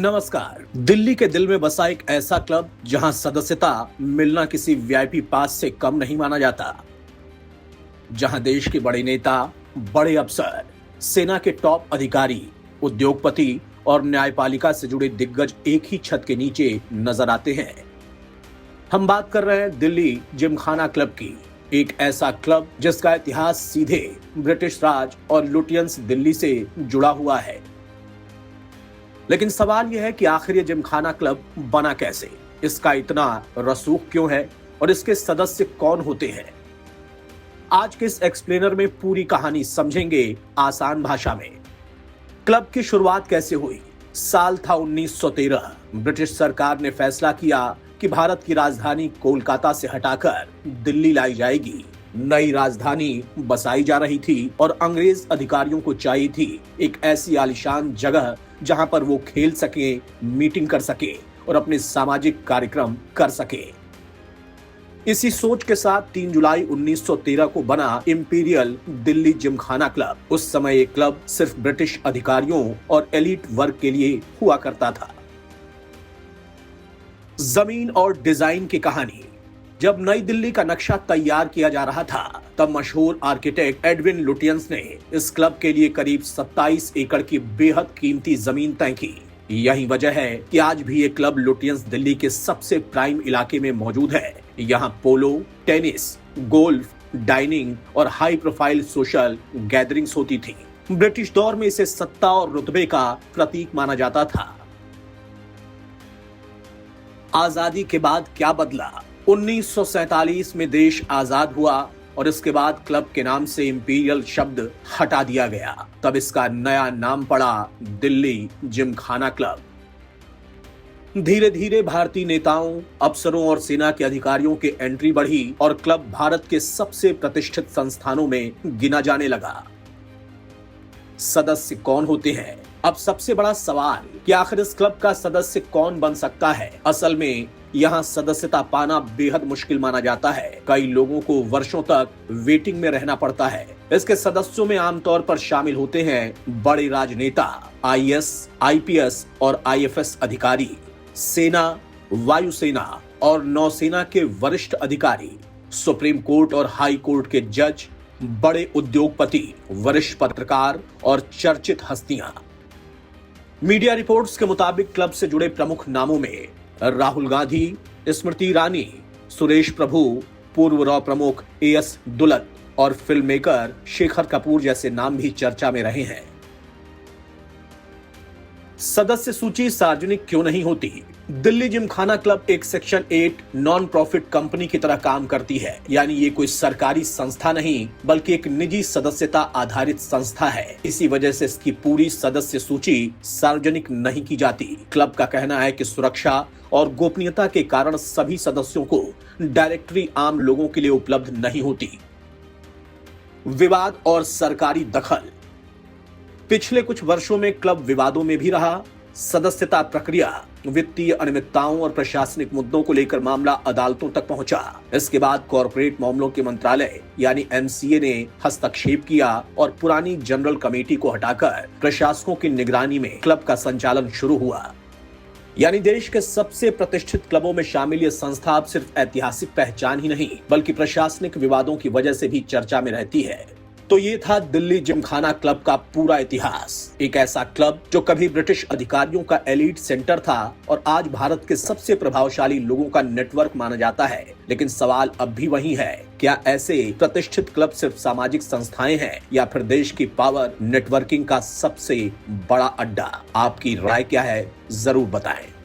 नमस्कार। दिल्ली के दिल में बसा एक ऐसा क्लब जहां सदस्यता मिलना किसी वीआईपी पास से कम नहीं माना जाता, जहां देश के बड़े नेता, बड़े अफसर, सेना के टॉप अधिकारी, उद्योगपति और न्यायपालिका से जुड़े दिग्गज एक ही छत के नीचे नजर आते हैं। हम बात कर रहे हैं दिल्ली जिमखाना क्लब की, एक ऐसा क्लब जिसका इतिहास सीधे ब्रिटिश राज और लुटियंस दिल्ली से जुड़ा हुआ है। लेकिन सवाल यह है कि आखिर ये जिमखाना क्लब बना कैसे, इसका इतना रसूख क्यों है और इसके सदस्य कौन होते हैं। आज के इस एक्सप्लेनर में पूरी कहानी समझेंगे आसान भाषा में। क्लब की शुरुआत कैसे हुई? साल था 1913। ब्रिटिश सरकार ने फैसला किया कि भारत की राजधानी कोलकाता से हटाकर दिल्ली लाई जाएगी। नई राजधानी बसाई जा रही थी और अंग्रेज अधिकारियों को चाहिए थी एक ऐसी आलीशान जगह जहां पर वो खेल सके, मीटिंग कर सके और अपने सामाजिक कार्यक्रम कर सके। इसी सोच के साथ 3 जुलाई 1913 को बना इंपीरियल दिल्ली जिमखाना क्लब। उस समय ये क्लब सिर्फ ब्रिटिश अधिकारियों और एलीट वर्ग के लिए हुआ करता था। जमीन और डिजाइन की कहानी। जब नई दिल्ली का नक्शा तैयार किया जा रहा था, तब मशहूर आर्किटेक्ट एडविन लुटियंस ने इस क्लब के लिए करीब 27 एकड़ की बेहद कीमती जमीन तय की। यही वजह है कि आज भी ये क्लब लुटियंस दिल्ली के सबसे प्राइम इलाके में मौजूद है। यहाँ पोलो, टेनिस, गोल्फ, डाइनिंग और हाई प्रोफाइल सोशल गैदरिंग्स होती थी। ब्रिटिश दौर में इसे सत्ता और रुतबे का प्रतीक माना जाता था। आजादी के बाद क्या बदला? 1947 में देश आजाद हुआ और इसके बाद क्लब के नाम से इंपीरियल शब्द हटा दिया गया। तब इसका नया नाम पड़ा दिल्ली जिमखाना क्लब। धीरे धीरे भारतीय नेताओं, अफसरों और सेना के अधिकारियों की एंट्री बढ़ी और क्लब भारत के सबसे प्रतिष्ठित संस्थानों में गिना जाने लगा। सदस्य कौन होते हैं? अब सबसे बड़ा सवाल कि आखिर इस क्लब का सदस्य कौन बन सकता है। असल में यहाँ सदस्यता पाना बेहद मुश्किल माना जाता है। कई लोगों को वर्षों तक वेटिंग में रहना पड़ता है। इसके सदस्यों में आमतौर पर शामिल होते हैं बड़े राजनेता, आईएएस, आईपीएस और आईएफएस अधिकारी, सेना, वायुसेना और नौसेना के वरिष्ठ अधिकारी, सुप्रीम कोर्ट और हाई कोर्ट के जज, बड़े उद्योगपति, वरिष्ठ पत्रकार और चर्चित हस्तियां। मीडिया रिपोर्ट्स के मुताबिक क्लब से जुड़े प्रमुख नामों में राहुल गांधी, स्मृति ईरानी, सुरेश प्रभु, पूर्व रॉ प्रमुख एएस दुलत और फिल्म मेकर शेखर कपूर जैसे नाम भी चर्चा में रहे हैं। सदस्य सूची सार्वजनिक क्यों नहीं होती? दिल्ली जिमखाना क्लब एक सेक्शन 8 नॉन प्रॉफिट कंपनी की तरह काम करती है, यानी ये कोई सरकारी संस्था नहीं बल्कि एक निजी सदस्यता आधारित संस्था है। इसी वजह से इसकी पूरी सदस्य सूची सार्वजनिक नहीं की जाती। क्लब का कहना है कि सुरक्षा और गोपनीयता के कारण सभी सदस्यों को डायरेक्टरी आम लोगों के लिए उपलब्ध नहीं होती। विवाद और सरकारी दखल। पिछले कुछ वर्षों में क्लब विवादों में भी रहा। सदस्यता प्रक्रिया, वित्तीय अनियमितताओं और प्रशासनिक मुद्दों को लेकर मामला अदालतों तक पहुंचा। इसके बाद कॉर्पोरेट मामलों के मंत्रालय यानी एमसीए ने हस्तक्षेप किया और पुरानी जनरल कमेटी को हटाकर प्रशासकों की निगरानी में क्लब का संचालन शुरू हुआ। यानी देश के सबसे प्रतिष्ठित क्लबों में शामिल ये संस्था अब सिर्फ ऐतिहासिक पहचान ही नहीं बल्कि प्रशासनिक विवादों की वजह से भी चर्चा में रहती है। तो ये था दिल्ली जिमखाना क्लब का पूरा इतिहास। एक ऐसा क्लब जो कभी ब्रिटिश अधिकारियों का एलीट सेंटर था और आज भारत के सबसे प्रभावशाली लोगों का नेटवर्क माना जाता है। लेकिन सवाल अब भी वही है, क्या ऐसे प्रतिष्ठित क्लब सिर्फ सामाजिक संस्थाएं हैं या फिर देश की पावर नेटवर्किंग का सबसे बड़ा अड्डा? आपकी राय क्या है? जरूर बताएं।